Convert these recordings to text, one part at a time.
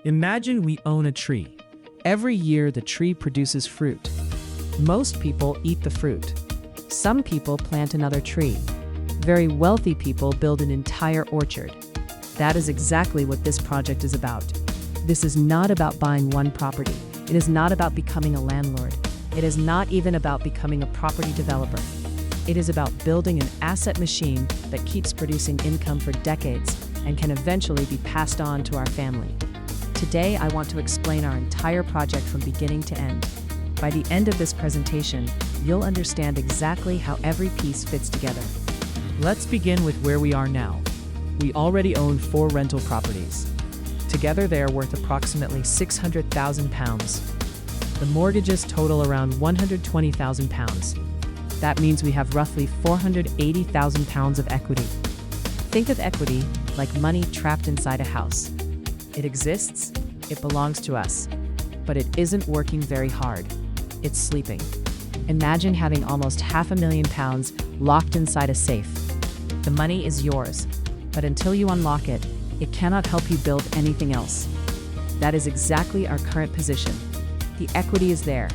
Imagine we own a tree. Every year the tree produces fruit. Most people eat the fruit. Some people plant another tree. Very wealthy people build an entire orchard. That is exactly what this project is about. This is not about buying one property. It is not about becoming a landlord. It is not even about becoming a property developer. It is about building an asset machine that keeps producing income for decades and can eventually be passed on to our family. Today, I want to explain our entire project from beginning to end. By the end of this presentation, you'll understand exactly how every piece fits together. Let's begin with where we are now. We already own 4 rental properties. Together they are worth approximately £600,000. The mortgages total around £120,000. That means we have roughly £480,000 of equity. Think of equity like money trapped inside a house. It exists, it belongs to us, but it isn't working very hard. It's sleeping. Imagine having almost £500,000 locked inside a safe. The money is yours, but until you unlock it, it cannot help you build anything else. That is exactly our current position. The equity is there,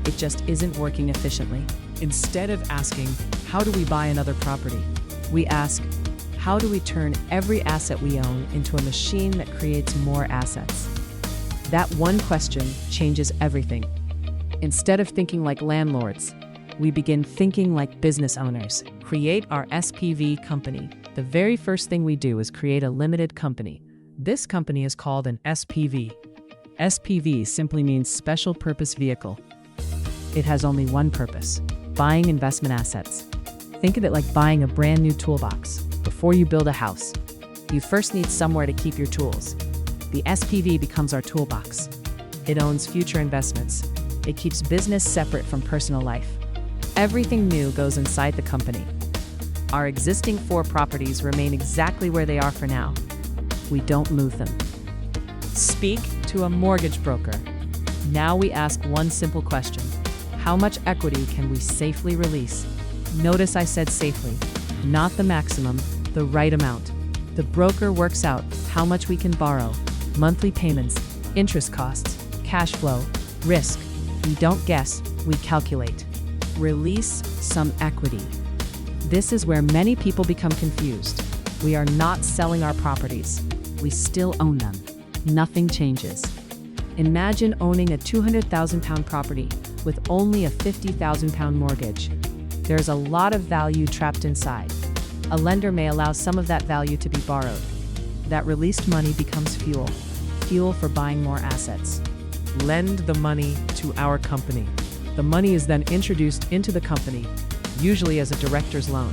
it just isn't working efficiently. Instead of asking, how do we buy another property? We ask, how do we turn every asset we own into a machine that creates more assets? That one question changes everything. Instead of thinking like landlords, we begin thinking like business owners. Create our SPV company. The very first thing we do is create a limited company. This company is called an SPV. SPV simply means Special Purpose Vehicle. It has only one purpose: buying investment assets. Think of it like buying a brand new toolbox. Before you build a house, you first need somewhere to keep your tools. The SPV becomes our toolbox. It owns future investments. It keeps business separate from personal life. Everything new goes inside the company. Our existing 4 properties remain exactly where they are for now. We don't move them. Speak to a mortgage broker. Now we ask one simple question: how much equity can we safely release? Notice I said safely, not the maximum, the right amount. The broker works out how much we can borrow, monthly payments, interest costs, cash flow, risk. We don't guess, we calculate. Release some equity. This is where many people become confused. We are not selling our properties. We still own them. Nothing changes. Imagine owning a £200,000 property with only a £50,000 mortgage. There's a lot of value trapped inside. A lender may allow some of that value to be borrowed. That released money becomes fuel for buying more assets. Lend the money to our company. The money is then introduced into the company, usually as a director's loan.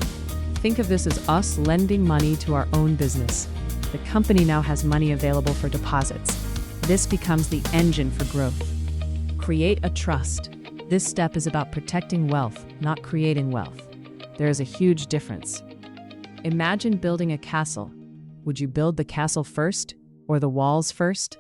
Think of this as us lending money to our own business. The company now has money available for deposits. This becomes the engine for growth. Create a trust. This step is about protecting wealth, not creating wealth. There is a huge difference. Imagine building a castle. Would you build the castle first or the walls first?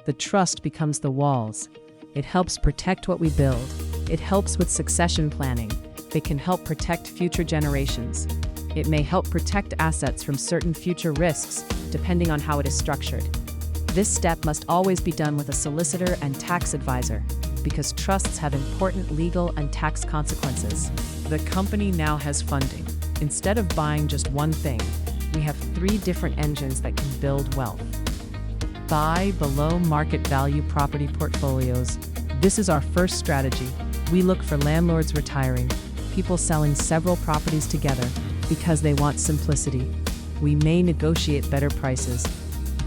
The trust becomes the walls. It helps protect what we build. It helps with succession planning. It can help protect future generations. It may help protect assets from certain future risks, depending on how it is structured. This step must always be done with a solicitor and tax advisor, because trusts have important legal and tax consequences. The company now has funding. Instead of buying just one thing, We have 3 different engines that can build wealth. Buy below market value property portfolios. This is our first strategy. We look for landlords retiring, people selling several properties together because they want simplicity. We may negotiate better prices.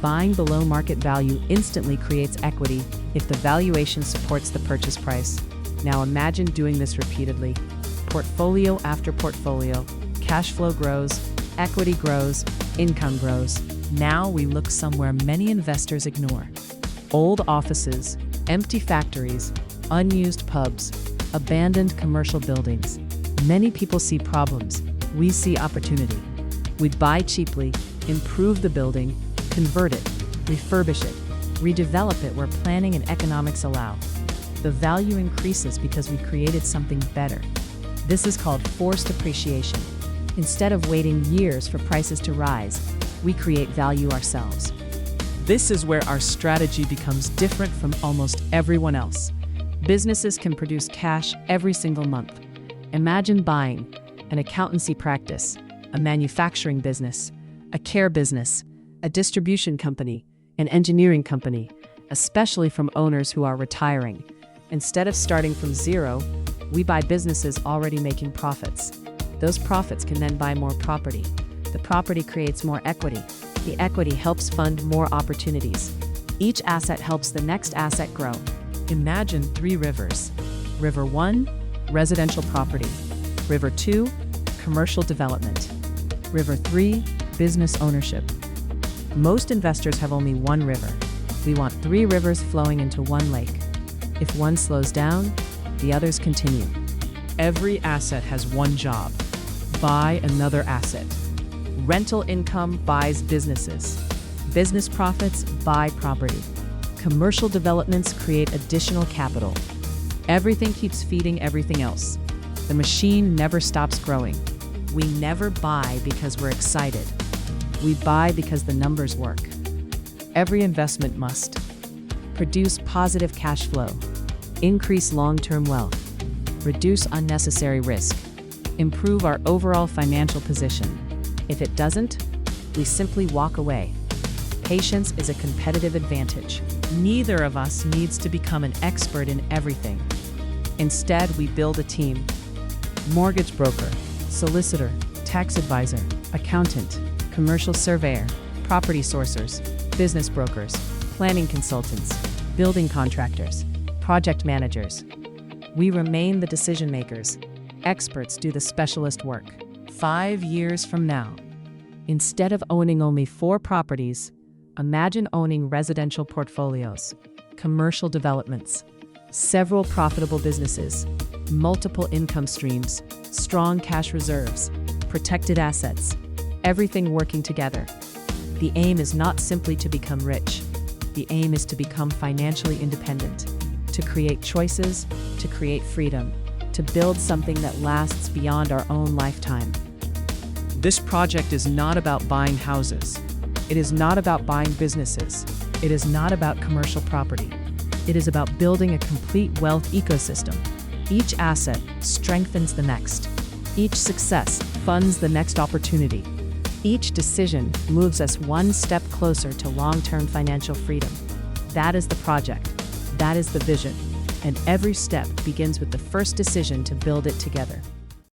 Buying below market value instantly creates equity if the valuation supports the purchase price. Now imagine doing this repeatedly. Portfolio after portfolio, cash flow grows, equity grows, income grows. Now we look somewhere many investors ignore. Old offices, empty factories, unused pubs, abandoned commercial buildings. Many people see problems. We see opportunity. We'd buy cheaply, improve the building, convert it, refurbish it, redevelop it where planning and economics allow. The value increases because we created something better. This is called forced appreciation. Instead of waiting years for prices to rise, we create value ourselves. This is where our strategy becomes different from almost everyone else. Businesses can produce cash every single month. Imagine buying an accountancy practice, a manufacturing business, a care business, a distribution company, an engineering company, especially from owners who are retiring. Instead of starting from zero, we buy businesses already making profits. Those profits can then buy more property. The property creates more equity. The equity helps fund more opportunities. Each asset helps the next asset grow. Imagine 3 rivers. River 1, residential property. River 2, commercial development. River 3, business ownership. Most investors have only one river. We want 3 rivers flowing into one lake. If one slows down, the others continue. Every asset has one job: buy another asset. Rental income buys businesses. Business profits buy property. Commercial developments create additional capital. Everything keeps feeding everything else. The machine never stops growing. We never buy because we're excited. We buy because the numbers work. Every investment must produce positive cash flow, increase long-term wealth, reduce unnecessary risk, improve our overall financial position. If it doesn't, we simply walk away. Patience is a competitive advantage. Neither of us needs to become an expert in everything. Instead, we build a team. Mortgage broker, solicitor, tax advisor, accountant, commercial surveyor, property sourcers, business brokers, planning consultants, building contractors, project managers. We remain the decision makers. Experts do the specialist work. 5 years from now, instead of owning only 4 properties, imagine owning residential portfolios, commercial developments, several profitable businesses, multiple income streams, strong cash reserves, protected assets, everything working together. The aim is not simply to become rich. The aim is to become financially independent, to create choices, to create freedom, to build something that lasts beyond our own lifetime. This project is not about buying houses. It is not about buying businesses. It is not about commercial property. It is about building a complete wealth ecosystem. Each asset strengthens the next. Each success funds the next opportunity. Each decision moves us one step closer to long-term financial freedom. That is the project. That is the vision. And every step begins with the first decision to build it together.